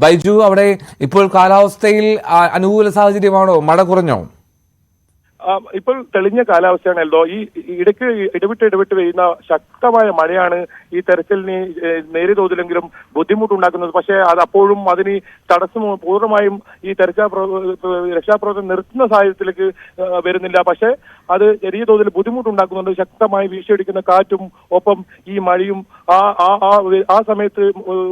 ബൈജു, അവിടെ ഇപ്പോൾ കാലാവസ്ഥയിൽ അനുകൂല സാഹചര്യമാണോ? മഴ കുറഞ്ഞോ? ഇപ്പോൾ തെളിഞ്ഞ കാലാവസ്ഥയാണ് എൽദോ. ഈ ഇടയ്ക്ക് ഇടവിട്ട് പെയ്യുന്ന ശക്തമായ മഴയാണ് ഈ തെരച്ചിലിന് നേരിയ തോതിലെങ്കിലും ബുദ്ധിമുട്ടുണ്ടാക്കുന്നത്. പക്ഷേ അത് അപ്പോഴും അതിന് തടസ്സം പൂർണ്ണമായും ഈ രക്ഷാപ്രവർത്തനം നിർത്തുന്ന സാഹചര്യത്തിലേക്ക് വരുന്നില്ല. പക്ഷേ അത് ചെറിയ തോതിൽ ബുദ്ധിമുട്ടുണ്ടാക്കുന്നുണ്ട്. ശക്തമായി വീശിയടിക്കുന്ന കാറ്റും ഒപ്പം ഈ മഴയും ആ സമയത്ത്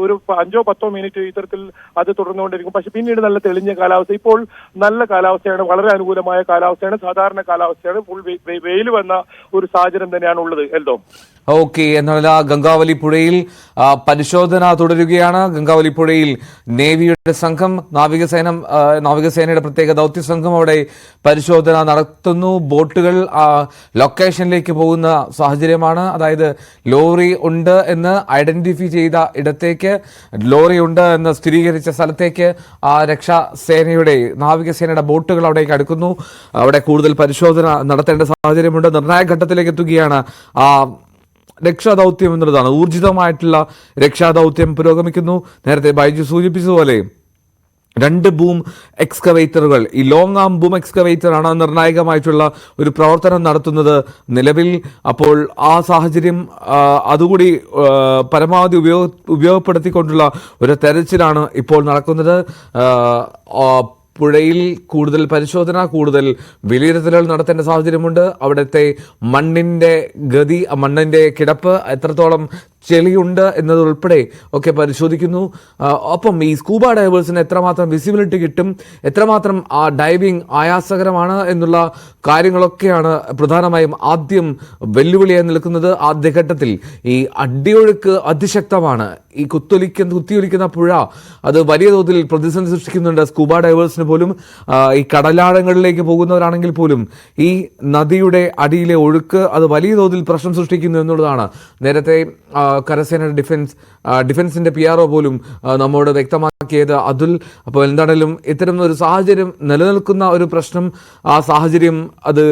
ഒരു 5-10 മിനിറ്റ് ഇത്തരത്തിൽ അത് തുടർന്നുകൊണ്ടിരിക്കും. പക്ഷെ പിന്നീട് നല്ല തെളിഞ്ഞ കാലാവസ്ഥ, ഇപ്പോൾ നല്ല കാലാവസ്ഥയാണ്, വളരെ അനുകൂലമായ കാലാവസ്ഥയാണ്, സാധാരണ കാലാവസ്ഥയാണ്. ഫുൾ വെയിൽ വന്ന ഒരു സാഹചര്യം തന്നെയാണ് ഉള്ളത് എൽദോ. ഓക്കെ, എന്നാൽ ഗംഗാവലി പുഴയിൽ പരിശോധന തുടരുകയാണ്. ഗംഗാവലി പുഴയിൽ നേവിയുടെ സംഘം, നാവികസേനയുടെ പ്രത്യേക ദൗത്യ സംഘം അവിടെ പരിശോധന നടത്തുന്നു. ബോട്ടുകൾ ലൊക്കേഷനിലേക്ക് പോകുന്ന സാഹചര്യമാണ്. അതായത് ലോറി ഉണ്ട് എന്ന് ഐഡന്റിഫൈ ചെയ്ത ഇടത്തേക്ക്, ലോറി ഉണ്ട് എന്ന് സ്ഥിരീകരിച്ച സ്ഥലത്തേക്ക് രക്ഷാസേനയുടെ നാവികസേനയുടെ ബോട്ടുകൾ അവിടേക്ക് അടുക്കുന്നു. അവിടെ കൂടുതൽ പരിശോധന നടത്തേണ്ട സാഹചര്യമുണ്ട്. നിർണായക ഘട്ടത്തിലേക്ക് എത്തുകയാണ് രക്ഷാദൗത്യം എന്നുള്ളതാണ്. ഊർജിതമായിട്ടുള്ള രക്ഷാദൗത്യം പുരോഗമിക്കുന്നു. നേരത്തെ ബൈജു സൂചിപ്പിച്ചതുപോലെ 2 ബൂം എക്സ്കവേറ്ററുകൾ, ഈ ലോങ് ആം ബൂം എക്സ്കവേറ്റർ ആണ് നിർണായകമായിട്ടുള്ള ഒരു പ്രവർത്തനം നടത്തുന്നത് നിലവിൽ. അപ്പോൾ ആ സാഹചര്യം അതുകൂടി പരമാവധി ഉപയോഗപ്പെടുത്തിക്കൊണ്ടുള്ള ഒരു തെരച്ചിലാണ് ഇപ്പോൾ നടക്കുന്നത്. പുഴയിൽ കൂടുതൽ പരിശോധന, കൂടുതൽ വിലയിരുത്തലുകൾ നടത്തേണ്ട സാഹചര്യമുണ്ട്. അവിടുത്തെ മണ്ണിന്റെ ഗതി, മണ്ണിന്റെ കിടപ്പ്, എത്രത്തോളം ചെളിയുണ്ട് എന്നതുൾപ്പെടെ ഒക്കെ പരിശോധിക്കുന്നു. ഒപ്പം ഈ സ്കൂബ ഡൈവേഴ്സിന് എത്രമാത്രം വിസിബിലിറ്റി കിട്ടും, എത്രമാത്രം ആ ഡൈവിംഗ് ആയാസകരമാണ് എന്നുള്ള കാര്യങ്ങളൊക്കെയാണ് പ്രധാനമായും ആദ്യം വെല്ലുവിളിയായി നിൽക്കുന്നത്. ആദ്യഘട്ടത്തിൽ ഈ അടിയൊഴുക്ക് അതിശക്തമാണ്. ഈ കുത്തിയൊലിക്കുന്ന പുഴ അത് വലിയ തോതിൽ പ്രതിസന്ധി സൃഷ്ടിക്കുന്നുണ്ട് സ്കൂബ ഡൈവേഴ്സിന് പോലും. ഈ കടലാഴങ്ങളിലേക്ക് പോകുന്നവരാണെങ്കിൽ പോലും ഈ നദിയുടെ അടിയിലെ ഒഴുക്ക് അത് വലിയ തോതിൽ പ്രശ്നം സൃഷ്ടിക്കുന്നു എന്നുള്ളതാണ് നേരത്തെ കരസേനയുടെ ഡിഫൻസിന്റെ PRO പോലും നമ്മോട് വ്യക്തമാക്കിയത് അതുൽ. അപ്പോൾ എന്താണെങ്കിലും ഇത്തരം ഒരു സാഹചര്യം നിലനിൽക്കുന്ന ഒരു പ്രശ്നം, ആ സാഹചര്യം അത്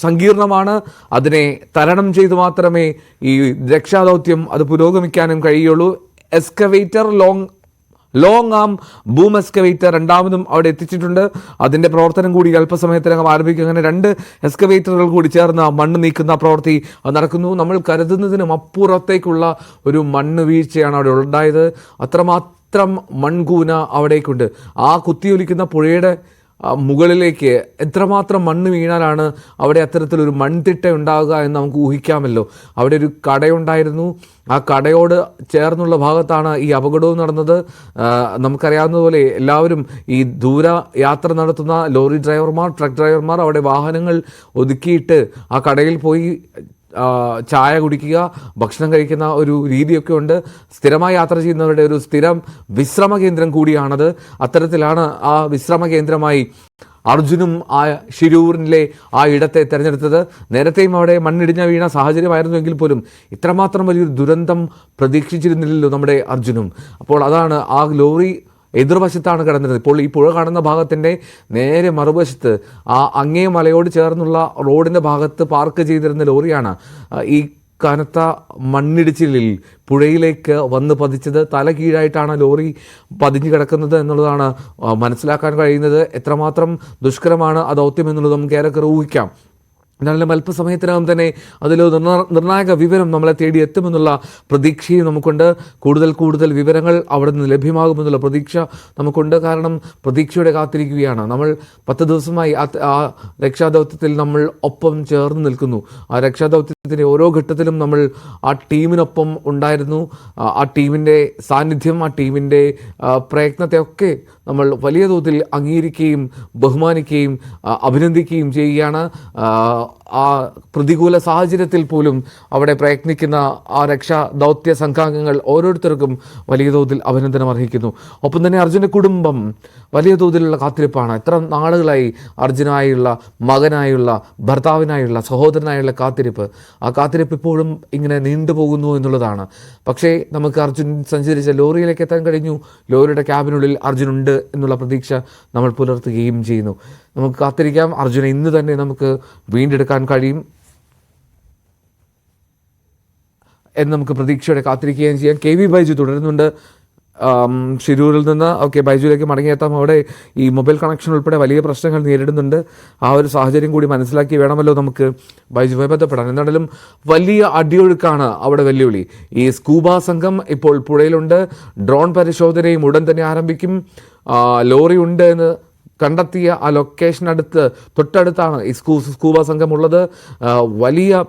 സങ്കീർണമാണ്. അതിനെ തരണം ചെയ്ത് മാത്രമേ ഈ രക്ഷാദൗത്യം അത് പുരോഗമിക്കാനും കഴിയുള്ളൂ. എക്സ്കവേറ്റർ ലോങ് ആം ബൂം എക്സ്കവേറ്റർ രണ്ടാമതും അവിടെ എത്തിച്ചിട്ടുണ്ട്. അതിന്റെ പ്രവർത്തനം കൂടി അല്പസമയത്തിനകം ആരംഭിക്കും. അങ്ങനെ 2 എക്സ്കവേറ്ററുകൾ കൂടി ചേർന്ന് മണ്ണ് നീക്കുന്ന പ്രവൃത്തി നടക്കുന്നു. നമ്മൾ കരുതുന്നതിനും അപ്പുറത്തേക്കുള്ള ഒരു മണ്ണ് വീഴ്ചയാണ് അവിടെ ഉണ്ടായത്. അത്രമാത്രം മൺകൂന അവിടേക്കുണ്ട്. ആ കുത്തിയൊലിക്കുന്ന പുഴയുടെ മുകളിലേക്ക് എത്രമാത്രം മണ്ണ് വീണാലാണ് അവിടെ അത്തരത്തിലൊരു മൺതിട്ട ഉണ്ടാകുക എന്ന് നമുക്ക് ഊഹിക്കാമല്ലോ. അവിടെ ഒരു കടയുണ്ടായിരുന്നു. ആ കടയോട് ചേർന്നുള്ള ഭാഗത്താണ് ഈ അപകടവും നടന്നത്. നമുക്കറിയാവുന്നതുപോലെ എല്ലാവരും ഈ ദൂര യാത്ര നടത്തുന്ന ലോറി ഡ്രൈവർമാർ, ട്രക്ക് ഡ്രൈവർമാർ അവിടെ വാഹനങ്ങൾ ഒതുക്കിയിട്ട് ആ കടയിൽ പോയി ചായ കുടിക്കുക, ഭക്ഷണം കഴിക്കുന്ന ഒരു രീതിയൊക്കെ ഉണ്ട്. സ്ഥിരമായി യാത്ര ചെയ്യുന്നവരുടെ ഒരു സ്ഥിരം വിശ്രമ കേന്ദ്രം കൂടിയാണത്. അത്തരത്തിലാണ് ആ വിശ്രമ കേന്ദ്രമായി അർജുനും ആ ഷിരൂരിലെ ആ ഇടത്തെ തിരഞ്ഞെടുത്തത്. നേരത്തെയും അവിടെ മണ്ണിടിഞ്ഞ വീണ സാഹചര്യമായിരുന്നുവെങ്കിൽ പോലും ഇത്രമാത്രം വലിയൊരു ദുരന്തം പ്രതീക്ഷിച്ചിരുന്നില്ലല്ലോ നമ്മുടെ അർജുനും. അപ്പോൾ അതാണ് ആ ലോറി എതിർവശത്താണ് കിടന്നിരുന്നത്. ഇപ്പോൾ ഈ പുഴ കാണുന്ന ഭാഗത്തിൻ്റെ നേരെ മറുവശത്ത് ആ അങ്ങേ മലയോട് ചേർന്നുള്ള റോഡിൻ്റെ ഭാഗത്ത് പാർക്ക് ചെയ്തിരുന്ന ലോറിയാണ് ഈ കനത്ത മണ്ണിടിച്ചിലിൽ പുഴയിലേക്ക് വന്ന് പതിച്ചത്. തല കീഴായിട്ടാണ് ലോറി പതിഞ്ഞു കിടക്കുന്നത് എന്നുള്ളതാണ് മനസ്സിലാക്കാൻ കഴിയുന്നത്. എത്രമാത്രം ദുഷ്കരമാണ് ആ ദൗത്യം എന്നുള്ളത് നമുക്ക് ഏറെക്കുറെ ഊഹിക്കാം. എന്നാലും അല്പസമയത്തിനകം തന്നെ അതിൽ നിർണായക വിവരം നമ്മളെ തേടി എത്തുമെന്നുള്ള പ്രതീക്ഷയും നമുക്കുണ്ട്. കൂടുതൽ വിവരങ്ങൾ അവിടെ നിന്ന് ലഭ്യമാകുമെന്നുള്ള പ്രതീക്ഷ നമുക്കുണ്ട്. കാരണം പ്രതീക്ഷയോടെ കാത്തിരിക്കുകയാണ് നമ്മൾ. 10 ദിവസമായി ആ രക്ഷാദൗത്യത്തിൽ നമ്മൾ ഒപ്പം ചേർന്ന് നിൽക്കുന്നു. ആ രക്ഷാദൗത്യത്തിൻ്റെ ഓരോ ഘട്ടത്തിലും നമ്മൾ ആ ടീമിനൊപ്പം ഉണ്ടായിരുന്നു. ആ ടീമിൻ്റെ സാന്നിധ്യം, ആ ടീമിൻ്റെ പ്രയത്നത്തെയൊക്കെ നമ്മൾ വലിയ തോതിൽ അംഗീകരിക്കുകയും ബഹുമാനിക്കുകയും അഭിനന്ദിക്കുകയും ചെയ്യുകയാണ്. ആ പ്രതികൂല സാഹചര്യത്തിൽ പോലും അവിടെ പ്രയത്നിക്കുന്ന ആ രക്ഷാ ദൗത്യ സംഘാംഗങ്ങൾ ഓരോരുത്തർക്കും വലിയ തോതിൽ അഭിനന്ദനം അർഹിക്കുന്നു. ഒപ്പം തന്നെ അർജുൻ്റെ കുടുംബം വലിയ തോതിലുള്ള കാത്തിരിപ്പാണ്. എത്ര നാളുകളായി അർജുനായുള്ള, മകനായുള്ള, ഭർത്താവിനായുള്ള, സഹോദരനായുള്ള കാത്തിരിപ്പ്. ആ കാത്തിരിപ്പ് ഇപ്പോഴും ഇങ്ങനെ നീണ്ടുപോകുന്നു എന്നുള്ളതാണ്. പക്ഷേ നമുക്ക് അർജുൻ സഞ്ചരിച്ച ലോറിയിലേക്ക് എത്താൻ കഴിഞ്ഞു. ലോറിയുടെ ക്യാബിനുള്ളിൽ അർജുനുണ്ട് എന്നുള്ള പ്രതീക്ഷ നമ്മൾ പുലർത്തുകയും ചെയ്യുന്നു. നമുക്ക് കാത്തിരിക്കാം. അർജുനെ ഇന്ന് തന്നെ നമുക്ക് വീണ്ടെടുക്കാൻ കഴിയും എന്ന് നമുക്ക് പ്രതീക്ഷയോടെ കാത്തിരിക്കുകയും ചെയ്യാം. KV ബൈജു തുടരുന്നുണ്ട്. ഷിരൂരിൽ നിന്ന് ബൈജുവിലേക്ക് മടങ്ങിയെത്താം. അവിടെ ഈ മൊബൈൽ കണക്ഷൻ ഉൾപ്പെടെ വലിയ പ്രശ്നങ്ങൾ നേരിടുന്നുണ്ട്. ആ ഒരു സാഹചര്യം കൂടി മനസ്സിലാക്കി വേണമല്ലോ നമുക്ക് ബൈജുവുമായി ബന്ധപ്പെടാൻ. എന്താണെങ്കിലും വലിയ അടിയൊഴുക്കാണ് അവിടെ വെല്ലുവിളി. ഈ സ്കൂബ സംഘം ഇപ്പോൾ പുഴയിലുണ്ട്. ഡ്രോൺ പരിശോധനയും ഉടൻ തന്നെ ആരംഭിക്കും. ലോറി ഉണ്ട് എന്ന് കണ്ടെത്തിയ ആ ലൊക്കേഷനടുത്ത് തൊട്ടടുത്താണ് ഈ സ്കൂബ സംഘം ഉള്ളത്. വലിയ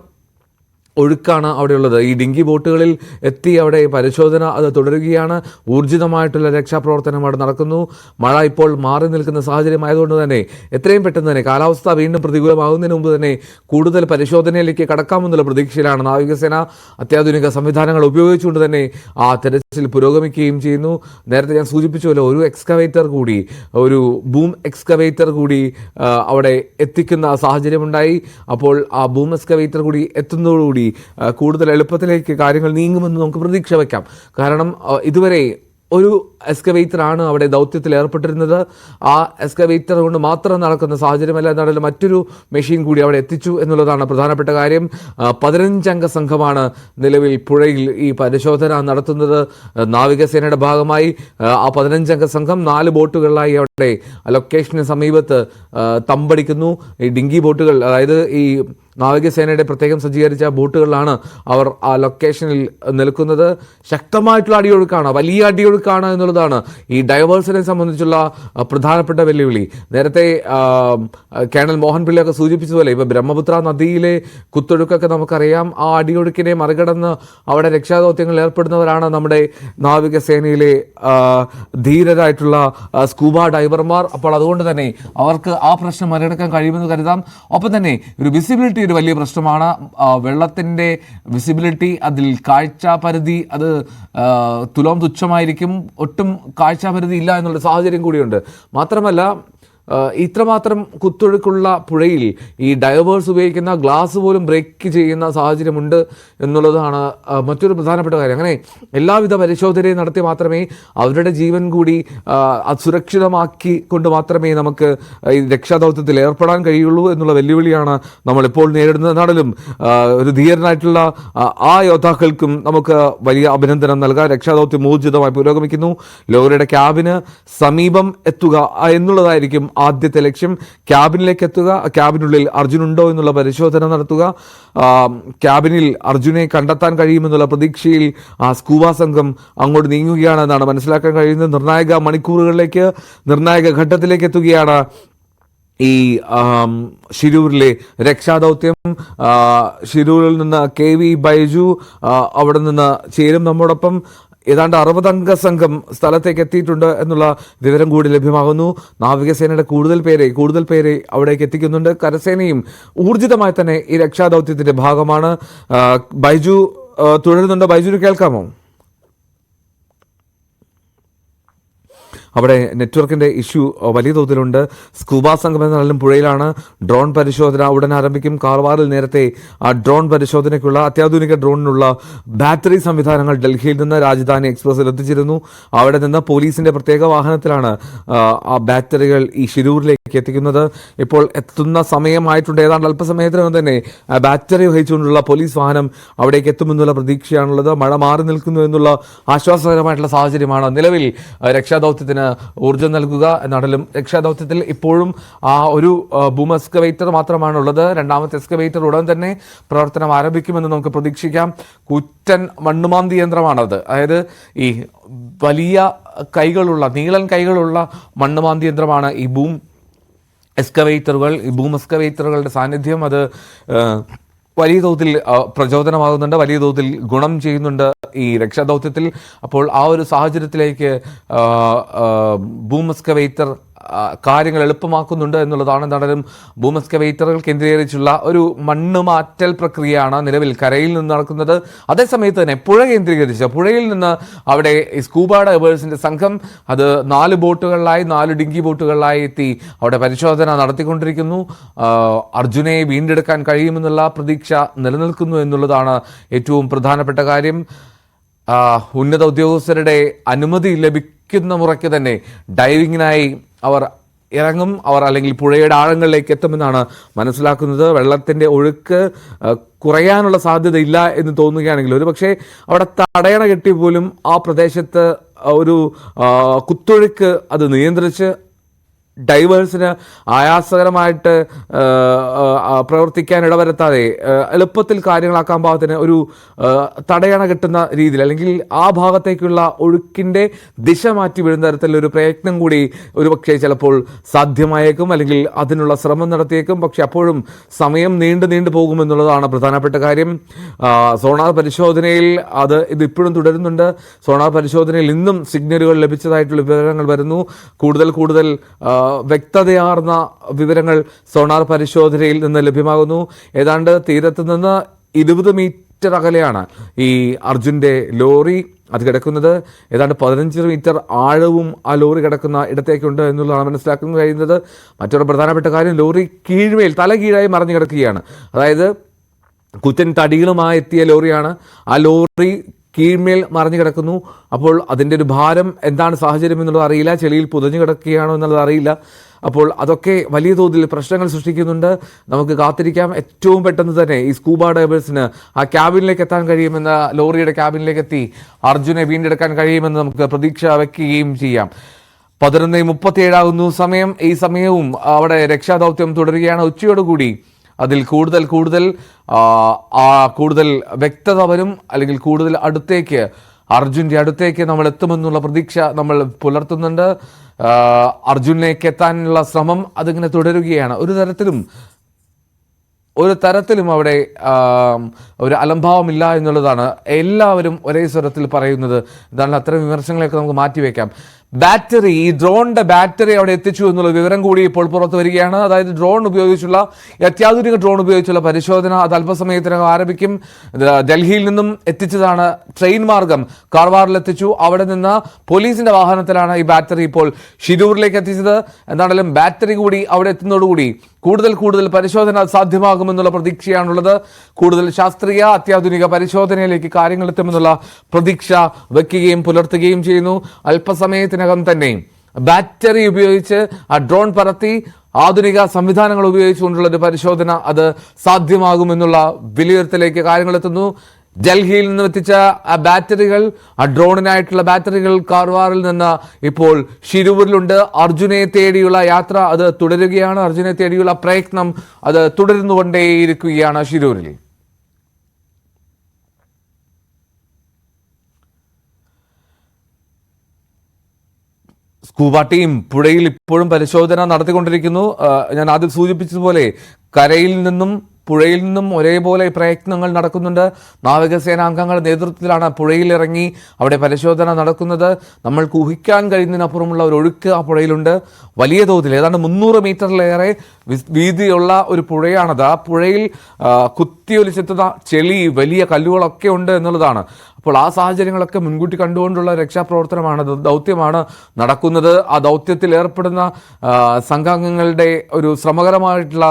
ഒഴുക്കാണ് അവിടെയുള്ളത്. ഈ ഡിങ്കി ബോട്ടുകളിൽ എത്തി അവിടെ പരിശോധന അത് തുടരുകയാണ്. ഊർജിതമായിട്ടുള്ള രക്ഷാപ്രവർത്തനം അവിടെ നടക്കുന്നു. മഴ ഇപ്പോൾ മാറി നിൽക്കുന്ന സാഹചര്യമായതുകൊണ്ട് തന്നെ എത്രയും പെട്ടെന്ന് തന്നെ കാലാവസ്ഥ വീണ്ടും പ്രതികൂലമാകുന്നതിന് മുമ്പ് തന്നെ കൂടുതൽ പരിശോധനയിലേക്ക് കടക്കാമെന്നുള്ള പ്രതീക്ഷയിലാണ് നാവികസേന. അത്യാധുനിക സംവിധാനങ്ങൾ ഉപയോഗിച്ചുകൊണ്ട് തന്നെ ആ തെരച്ചിൽ പുരോഗമിക്കുകയും ചെയ്യുന്നു. നേരത്തെ ഞാൻ സൂചിപ്പിച്ചുവല്ലോ, ഒരു ബൂം എക്സ്കവേറ്റർ കൂടി അവിടെ എത്തിക്കുന്ന സാഹചര്യമുണ്ടായി. അപ്പോൾ ആ ബൂം എക്സ്കവേറ്റർ കൂടി എത്തുന്നതോടുകൂടി കൂടുതൽ എളുപ്പത്തിലേക്ക് കാര്യങ്ങൾ നീങ്ങുമെന്ന് നമുക്ക് പ്രതീക്ഷ വയ്ക്കാം. കാരണം ഇതുവരെ ഒരു എക്സ്കവേറ്ററാണ് അവിടെ ദൗത്യത്തിൽ ഏർപ്പെട്ടിരുന്നത്. ആ എക്സ്കവേറ്റർ കൊണ്ട് മാത്രം നടക്കുന്ന സാഹചര്യമല്ല, എന്നാലും മറ്റൊരു മെഷീൻ കൂടി അവിടെ എത്തിച്ചു എന്നുള്ളതാണ് പ്രധാനപ്പെട്ട കാര്യം. 15 അംഗ സംഘമാണ് നിലവിൽ പുഴയിൽ ഈ പരിശോധന നടത്തുന്നത്. നാവികസേനയുടെ ഭാഗമായി ആ 15 അംഗ സംഘം 4 ബോട്ടുകളിലായി അവിടെ ലൊക്കേഷന് സമീപത്ത് തമ്പടിക്കുന്നു. ഈ ഡിങ്കി ബോട്ടുകൾ, അതായത് ഈ നാവികസേനയുടെ പ്രത്യേകം സജ്ജീകരിച്ച ബോട്ടുകളിലാണ് അവർ ആ ലൊക്കേഷനിൽ നിൽക്കുന്നത്. ശക്തമായിട്ടുള്ള അടിയൊഴുക്കാണ്, വലിയ അടിയൊഴുക്കാണ് എന്നുള്ളതാണ് ഈ ഡൈവേഴ്സിനെ സംബന്ധിച്ചുള്ള പ്രധാനപ്പെട്ട വെല്ലുവിളി. നേരത്തെ കേണൽ മോഹൻ പിള്ളയൊക്കെ സൂചിപ്പിച്ചതുപോലെ ഇപ്പോൾ ബ്രഹ്മപുത്ര നദിയിലെ കുത്തൊഴുക്കൊക്കെ നമുക്കറിയാം. ആ അടിയൊഴുക്കിനെ മറികടന്ന് അവിടെ രക്ഷാദൗത്യങ്ങളിൽ ഏർപ്പെടുന്നവരാണ് നമ്മുടെ നാവികസേനയിലെ ധീരരായിട്ടുള്ള സ്കൂബ ഡൈവർമാർ. അപ്പോൾ അതുകൊണ്ട് തന്നെ അവർക്ക് ആ പ്രശ്നം മറികടക്കാൻ കഴിയുമെന്ന് കരുതാം. ഒപ്പം തന്നെ ഒരു വിസിബിലിറ്റി ഒരു വലിയ പ്രശ്നമാണ്. വെള്ളത്തിൻ്റെ വിസിബിലിറ്റി, അതിൽ കാഴ്ചാപരിധി അത് തുലോം തുച്ഛമായിരിക്കും. ഒട്ടും കാഴ്ചാപരിധി ഇല്ല എന്നുള്ള സാഹചര്യം കൂടിയുണ്ട്. മാത്രമല്ല ഇത്രമാത്രം കുത്തൊഴുക്കുള്ള പുഴയിൽ ഈ ഡൈവേഴ്സ് ഉപയോഗിക്കുന്ന ഗ്ലാസ് പോലും ബ്രേക്ക് ചെയ്യുന്ന സാഹചര്യമുണ്ട് എന്നുള്ളതാണ് മറ്റൊരു പ്രധാനപ്പെട്ട കാര്യം. അങ്ങനെ എല്ലാവിധ പരിശോധനയും നടത്തി മാത്രമേ അവരുടെ ജീവൻ കൂടി സുരക്ഷിതമാക്കി കൊണ്ട് മാത്രമേ നമുക്ക് ഈ രക്ഷാദൗത്യത്തിൽ ഏർപ്പെടാൻ കഴിയുള്ളൂ എന്നുള്ള വെല്ലുവിളിയാണ് നമ്മളിപ്പോൾ നേരിടുന്നത്. എന്നാലും ഒരു ധീരനായിട്ടുള്ള ആ യോദ്ധാക്കൾക്കും നമുക്ക് വലിയ അഭിനന്ദനം നൽകാം. രക്ഷാദൗത്യം ഊർജിതമായി പുരോഗമിക്കുന്നു. ലോറിയുടെ ക്യാബിന് സമീപം എത്തുക എന്നുള്ളതായിരിക്കും ആദ്യത്തെ ലക്ഷ്യം. ക്യാബിനിലേക്ക് എത്തുക, ക്യാബിനുള്ളിൽ അർജുനുണ്ടോ എന്നുള്ള പരിശോധന നടത്തുക. ക്യാബിനിൽ അർജുനെ കണ്ടെത്താൻ കഴിയുമെന്നുള്ള പ്രതീക്ഷയിൽ സ്കൂബ സംഘം അങ്ങോട്ട് നീങ്ങുകയാണെന്നാണ് മനസ്സിലാക്കാൻ കഴിയുന്നത്. നിർണായക മണിക്കൂറുകളിലേക്ക്, നിർണായക ഘട്ടത്തിലേക്ക് എത്തുകയാണ് ഈ ഷിരൂരിലെ രക്ഷാദൗത്യം. ഷിരൂരിൽ നിന്ന് KV ബൈജു അവിടെ നിന്ന് ചേരും നമ്മോടൊപ്പം. ഏതാണ്ട് 60 അംഗ സംഘം സ്ഥലത്തേക്ക് എത്തിയിട്ടുണ്ട് എന്നുള്ള വിവരം കൂടി ലഭ്യമാകുന്നു. നാവികസേനയുടെ കൂടുതൽ പേരെ അവിടേക്ക് എത്തിക്കുന്നുണ്ട്. കരസേനയും ഊർജിതമായി തന്നെ ഈ രക്ഷാദൗത്യത്തിന്റെ ഭാഗമാണ്. ബൈജു തുടരുന്നുണ്ട്. ബൈജുവിന് കേൾക്കാമോ? അവിടെ നെറ്റ്വർക്കിൻ്റെ ഇഷ്യൂ വലിയ തോതിലുണ്ട്. സ്കൂബ സംഘം എന്നാലും പുഴയിലാണ്. ഡ്രോൺ പരിശോധന ഉടൻ ആരംഭിക്കും. കാർവാറിൽ നേരത്തെ ആ ഡ്രോൺ പരിശോധനയ്ക്കുള്ള അത്യാധുനിക ഡ്രോണിനുള്ള ബാറ്ററി സംവിധാനങ്ങൾ ഡൽഹിയിൽ നിന്ന് രാജധാനി എക്സ്പ്രസിൽ എത്തിച്ചിരുന്നു. അവിടെ നിന്ന് പോലീസിൻ്റെ പ്രത്യേക വാഹനത്തിലാണ് ആ ബാറ്ററികൾ ഈ ഷിരൂരിലേക്ക് എത്തിക്കുന്നത്. ഇപ്പോൾ എത്തുന്ന സമയമായിട്ടുണ്ട്. ഏതാണ്ട് അല്പസമയത്തിനകം തന്നെ ബാറ്ററി വഹിച്ചുകൊണ്ടുള്ള പോലീസ് വാഹനം അവിടേക്ക് എത്തുമെന്നുള്ള പ്രതീക്ഷയാണുള്ളത്. മഴ മാറി നിൽക്കുന്നു എന്നുള്ള ആശ്വാസകരമായിട്ടുള്ള സാഹചര്യമാണ് നിലവിൽ രക്ഷാദൗത്യത്തിന് ഊർജ്ജം നൽകുക. എന്നാലും രക്ഷാദൗത്യത്തിൽ ഇപ്പോഴും ആ ഒരു ബൂം എക്സ്കവേറ്റർ മാത്രമാണുള്ളത്. രണ്ടാമത്തെ എക്സ്കവേറ്റർ ഉടൻ തന്നെ പ്രവർത്തനം ആരംഭിക്കുമെന്ന് നമുക്ക് പ്രതീക്ഷിക്കാം. കൂറ്റൻ മണ്ണുമാന്തി യന്ത്രമാണത്. അതായത് ഈ വലിയ കൈകളുള്ള, നീളൻ കൈകളുള്ള മണ്ണുമാന്തി യന്ത്രമാണ് ഈ ബൂം എക്സ്കവേറ്ററുകൾ. ഈ ബൂം എക്സ്കവേറ്ററുകളുടെ സാന്നിധ്യം അത് വലിയ തോതിൽ പ്രചോദനമാകുന്നുണ്ട്, വലിയ തോതിൽ ഗുണം ചെയ്യുന്നുണ്ട് ഈ രക്ഷാദൗത്യത്തിൽ. അപ്പോൾ ആ ഒരു സാഹചര്യത്തിലേക്ക് ബൂം എക്സ്കവേറ്റർ കാര്യങ്ങൾ എളുപ്പമാക്കുന്നുണ്ട് എന്നുള്ളതാണ്. എന്തായാലും ബൂം എക്സ്കവേറ്ററുകൾ കേന്ദ്രീകരിച്ചുള്ള ഒരു മണ്ണ് മാറ്റൽ പ്രക്രിയയാണ് നിലവിൽ കരയിൽ നിന്ന് നടക്കുന്നത്. അതേസമയത്ത് തന്നെ പുഴ കേന്ദ്രീകരിച്ച് പുഴയിൽ നിന്ന് അവിടെ സ്കൂബ ഡൈവേഴ്സിൻ്റെ സംഘം അത് 4 ബോട്ടുകളിലായി, 4 ഡിങ്കി ബോട്ടുകളിലായി എത്തി അവിടെ പരിശോധന നടത്തിക്കൊണ്ടിരിക്കുന്നു. അർജുനെ വീണ്ടെടുക്കാൻ കഴിയുമെന്നുള്ള പ്രതീക്ഷ നിലനിൽക്കുന്നു എന്നുള്ളതാണ് ഏറ്റവും പ്രധാനപ്പെട്ട കാര്യം. ഉന്നത ഉദ്യോഗസ്ഥരുടെ അനുമതി ലഭിക്കുന്ന മുറയ്ക്ക് തന്നെ ഡൈവിങ്ങിനായി അവർ ഇറങ്ങും അവർ, അല്ലെങ്കിൽ പുഴയുടെ ആഴങ്ങളിലേക്ക് എത്തുമെന്നാണ് മനസ്സിലാക്കുന്നത്. വെള്ളത്തിൻ്റെ ഒഴുക്ക് കുറയാനുള്ള സാധ്യതയില്ല എന്ന് തോന്നുകയാണെങ്കിൽ ഒരുപക്ഷെ അവിടെ തടയണ കെട്ടി പോലും ആ പ്രദേശത്ത് ഒരു കുത്തൊഴുക്ക് അത് നിയന്ത്രിച്ച് ഡൈവേഴ്സിന് ആയാസകരമായിട്ട് പ്രവർത്തിക്കാൻ ഇടവരുത്താതെ എളുപ്പത്തിൽ കാര്യങ്ങളാക്കാൻ പാകത്തിന് ഒരു തടയണ കിട്ടുന്ന രീതിയിൽ, അല്ലെങ്കിൽ ആ ഭാഗത്തേക്കുള്ള ഒഴുക്കിൻ്റെ ദിശ മാറ്റി വീഴുന്ന തരത്തിലൊരു പ്രയത്നം കൂടി ഒരുപക്ഷെ ചിലപ്പോൾ സാധ്യമായേക്കും, അല്ലെങ്കിൽ അതിനുള്ള ശ്രമം നടത്തിയേക്കും. പക്ഷെ അപ്പോഴും സമയം നീണ്ടു പോകുമെന്നുള്ളതാണ് പ്രധാനപ്പെട്ട കാര്യം. സോണാർ പരിശോധനയിൽ ഇത് ഇപ്പോഴും തുടരുന്നുണ്ട്. സോണാർ പരിശോധനയിൽ ഇന്നും സിഗ്നലുകൾ ലഭിച്ചതായിട്ടുള്ള വിവരങ്ങൾ വരുന്നു. കൂടുതൽ വ്യക്തതയാർന്ന വിവരങ്ങൾ സോണാർ പരിശോധനയിൽ നിന്ന് ലഭ്യമാകുന്നു. ഏതാണ്ട് തീരത്ത് നിന്ന് 20 മീറ്റർ അകലെയാണ് ഈ അർജുൻ്റെ ലോറി അത് കിടക്കുന്നത്. ഏതാണ്ട് 15 മീറ്റർ ആഴവും ആ ലോറി കിടക്കുന്ന ഇടത്തേക്കുണ്ട് എന്നുള്ളതാണ് മനസ്സിലാക്കാൻ കഴിയുന്നത്. മറ്റൊരു പ്രധാനപ്പെട്ട കാര്യം, ലോറി തല കീഴായി മറിഞ്ഞു കിടക്കുകയാണ്. അതായത് കുറ്റൻ തടികളുമായി എത്തിയ ലോറിയാണ്. ആ ലോറി കീഴ്മേൽ മറിഞ്ഞു കിടക്കുന്നു. അപ്പോൾ അതിൻ്റെ ഒരു ഭാരം എന്താണ് സാഹചര്യം എന്നുള്ളത് അറിയില്ല. ചെളിയിൽ പുതഞ്ഞു കിടക്കുകയാണോ എന്നുള്ളത് അറിയില്ല. അപ്പോൾ അതൊക്കെ വലിയ തോതിൽ പ്രശ്നങ്ങൾ സൃഷ്ടിക്കുന്നുണ്ട്. നമുക്ക് കാത്തിരിക്കാം. ഏറ്റവും പെട്ടെന്ന് തന്നെ ഈ സ്കൂബ ഡൈവേഴ്സിന് ആ ക്യാബിനിലേക്ക് എത്താൻ കഴിയുമെന്ന്, ലോറിയുടെ ക്യാബിനിലേക്ക് എത്തി അർജുനെ വീണ്ടെടുക്കാൻ കഴിയുമെന്ന് നമുക്ക് പ്രതീക്ഷ വയ്ക്കുകയും ചെയ്യാം. 11:37 സമയം. ഈ സമയവും അവിടെ രക്ഷാദൗത്യം തുടരുകയാണ്. ഉച്ചയോടുകൂടി അതിൽ കൂടുതൽ വ്യക്തത വരും, അല്ലെങ്കിൽ കൂടുതൽ അർജുൻ്റെ അടുത്തേക്ക് നമ്മൾ എത്തുമെന്നുള്ള പ്രതീക്ഷ നമ്മൾ പുലർത്തുന്നുണ്ട്. അർജുനിലേക്ക് എത്താനുള്ള ശ്രമം അതിങ്ങനെ തുടരുകയാണ്. ഒരു തരത്തിലും അവിടെ ഒരു അലംഭാവമില്ല എന്നുള്ളതാണ് എല്ലാവരും ഒരേ സ്വരത്തിൽ പറയുന്നത്. എന്താണ് അത്തരം വിമർശനങ്ങളൊക്കെ നമുക്ക് മാറ്റിവെക്കാം. ഈ ഡ്രോണിന്റെ ബാറ്ററി അവിടെ എത്തിച്ചു എന്നുള്ള വിവരം കൂടി ഇപ്പോൾ പുറത്തു വരികയാണ്. അതായത് അത്യാധുനിക ഡ്രോൺ ഉപയോഗിച്ചുള്ള പരിശോധന അത് അല്പസമയത്തിനകം ആരംഭിക്കും. ഡൽഹിയിൽ നിന്നും എത്തിച്ചതാണ്, ട്രെയിൻ മാർഗം കാർവാറിൽ എത്തിച്ചു. അവിടെ നിന്ന് പോലീസിന്റെ വാഹനത്തിലാണ് ഈ ബാറ്ററി ഇപ്പോൾ ഷിരൂരിലേക്ക് എത്തിച്ചത്. എന്താണെങ്കിലും ബാറ്ററി കൂടി അവിടെ എത്തുന്നതോടുകൂടി കൂടുതൽ പരിശോധന സാധ്യമാകുമെന്നുള്ള പ്രതീക്ഷയാണുള്ളത്. കൂടുതൽ ശാസ്ത്രീയ അത്യാധുനിക പരിശോധനയിലേക്ക് കാര്യങ്ങൾ എത്തുമെന്നുള്ള പ്രതീക്ഷ വയ്ക്കുകയും പുലർത്തുകയും ചെയ്യുന്നു. അല്പസമയത്തിനകം തന്നെ ബാറ്ററി ഉപയോഗിച്ച് ആ ഡ്രോൺ പറത്തി ആധുനിക സംവിധാനങ്ങൾ ഉപയോഗിച്ചുകൊണ്ടുള്ള ഒരു പരിശോധന അത് സാധ്യമാകുമെന്നുള്ള വിലയിരുത്തലേക്ക് കാര്യങ്ങൾ എത്തുന്നു. ഡൽഹിയിൽ നിന്ന് എത്തിച്ച ആ ഡ്രോണിനായിട്ടുള്ള ബാറ്ററികൾ കാർവാറിൽ നിന്ന് ഇപ്പോൾ ഷിരൂരിലുണ്ട്. അർജുനെ തേടിയുള്ള യാത്ര അത് തുടരുകയാണ്. അർജുനെ തേടിയുള്ള പ്രയത്നം അത് തുടരുന്നുകൊണ്ടേയിരിക്കുകയാണ് ഷിരൂരിൽ. സ്കൂബ ടീം പുഴയിൽ ഇപ്പോഴും പരിശോധന നടത്തിക്കൊണ്ടിരിക്കുന്നു. ഞാൻ ആദ്യം സൂചിപ്പിച്ചതുപോലെ കരയിൽ നിന്നും പുഴയിൽ നിന്നും ഒരേപോലെ പ്രയത്നങ്ങൾ നടക്കുന്നുണ്ട്. നാവികസേന അംഗങ്ങളുടെ നേതൃത്വത്തിലാണ് പുഴയിലിറങ്ങി അവിടെ പരിശോധന നടക്കുന്നത്. നമ്മൾക്ക് ഊഹിക്കാൻ കഴിയുന്നതിനപ്പുറമുള്ള ഒരു ഒഴുക്ക് ആ പുഴയിലുണ്ട്. വലിയ തോതിൽ ഏതാണ്ട് 300 മീറ്ററിലേറെ വീതിയുള്ള ഒരു പുഴയാണത്. ആ പുഴയിൽ കുത്തിയൊലിച്ചെത്തുന്ന ചെളി, വലിയ കല്ലുകളൊക്കെ ഉണ്ട് എന്നുള്ളതാണ്. അപ്പോൾ ആ സാഹചര്യങ്ങളൊക്കെ മുൻകൂട്ടി കണ്ടുകൊണ്ടുള്ള രക്ഷാപ്രവർത്തനമാണ്, ദൗത്യമാണ് നടക്കുന്നത്. ആ ദൗത്യത്തിൽ ഏർപ്പെടുന്ന സംഘാംഗങ്ങളുടെ ഒരു ശ്രമകരമായിട്ടുള്ള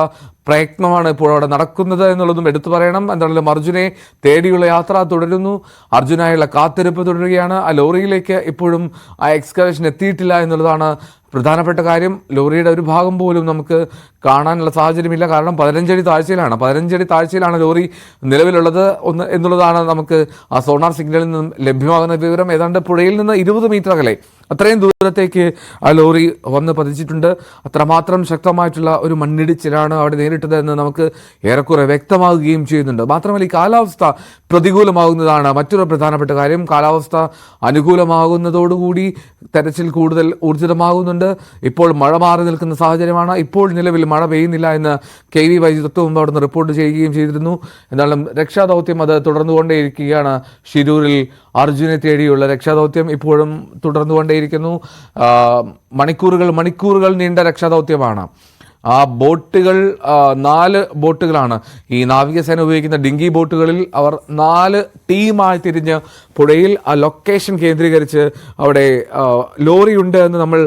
പ്രയത്നമാണ് ഇപ്പോൾ അവിടെ നടക്കുന്നത് എന്നുള്ളതും എടുത്തു പറയണം. എന്തായാലും അർജുനെ തേടിയുള്ള യാത്ര തുടരുന്നു. അർജുനായുള്ള കാത്തിരിപ്പ് തുടരുകയാണ്. ആ ലോറിയിലേക്ക് ഇപ്പോഴും ആ എക്സ്കവേഷൻ എത്തിയിട്ടില്ല എന്നുള്ളതാണ് പ്രധാനപ്പെട്ട കാര്യം. ലോറിയുടെ ഒരു ഭാഗം പോലും നമുക്ക് കാണാനുള്ള സാഹചര്യമില്ല. കാരണം 15 അടി താഴ്ചയിലാണ് ലോറി നിലവിലുള്ളത് എന്നുള്ളതാണ് നമുക്ക് ആ സോണാർ സിഗ്നലിൽ നിന്നും ലഭ്യമാകുന്ന വിവരം. ഏതാണ്ട് പുഴയിൽ നിന്ന് 20 മീറ്റർ അകലെ അത്രയും ദൂരത്തേക്ക് ആ ലോറി വന്ന് പതിച്ചിട്ടുണ്ട്. അത്രമാത്രം ശക്തമായിട്ടുള്ള ഒരു മണ്ണിടിച്ചിലാണ് അവിടെ നേരിട്ടത് എന്ന് നമുക്ക് ഏറെക്കുറെ വ്യക്തമാകുകയും ചെയ്യുന്നുണ്ട്. മാത്രമല്ല ഈ കാലാവസ്ഥ പ്രതികൂലമാകുന്നതാണ് മറ്റൊരു പ്രധാനപ്പെട്ട കാര്യം. കാലാവസ്ഥ അനുകൂലമാകുന്നതോടുകൂടി തെരച്ചിൽ കൂടുതൽ ഊർജിതമാകുന്നുണ്ട്. ഇപ്പോൾ മഴ മാറി നിൽക്കുന്ന സാഹചര്യമാണ്. ഇപ്പോൾ നിലവിൽ മഴ പെയ്യുന്നില്ല എന്ന് KVY തൊട്ട് മുമ്പ് അവിടുന്ന് റിപ്പോർട്ട് ചെയ്യുകയും ചെയ്തിരുന്നു. എന്നാലും രക്ഷാദൗത്യം അത് തുടർന്നുകൊണ്ടേയിരിക്കുകയാണ്. ഷിരൂരിൽ അർജുനെ തേടിയുള്ള രക്ഷാദൗത്യം ഇപ്പോഴും തുടർന്നുകൊണ്ടേയിരിക്കുന്നു. മണിക്കൂറുകൾ നീണ്ട രക്ഷാദൗത്യമാണ്. ആ ബോട്ടുകൾ 4 ബോട്ടുകളാണ്. ഈ നാവികസേന ഉപയോഗിക്കുന്ന ഡിങ്കി ബോട്ടുകളിൽ അവർ 4 ടീമായി തിരിഞ്ഞ് പുഴയിൽ ആ ലൊക്കേഷൻ കേന്ദ്രീകരിച്ച് അവിടെ ലോറിയുണ്ട് എന്ന് നമ്മൾ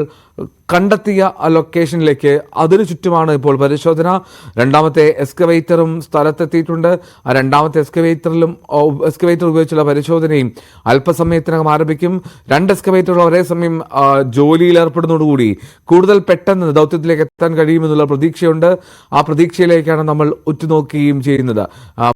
കണ്ടെത്തിയ ആ ലൊക്കേഷനിലേക്ക് അതിനു ചുറ്റുമാണ് ഇപ്പോൾ പരിശോധന. രണ്ടാമത്തെ എക്സ്കവേറ്ററും സ്ഥലത്തെത്തിയിട്ടുണ്ട്. ആ രണ്ടാമത്തെ എക്സ്കവേറ്റർ ഉപയോഗിച്ചുള്ള പരിശോധനയും അല്പസമയത്തിനകം ആരംഭിക്കും. രണ്ട് എക്സ്കവേറ്ററുകൾ ഒരേ സമയം ജോലിയിൽ ഏർപ്പെടുന്നതോടുകൂടി കൂടുതൽ പെട്ടെന്ന് ദൗത്യത്തിലേക്ക് എത്താൻ കഴിയുമെന്നുള്ള പ്രതീക്ഷയുണ്ട്. ആ പ്രതീക്ഷയിലേക്കാണ് നമ്മൾ ഉറ്റുനോക്കുകയും ചെയ്യുന്നത്.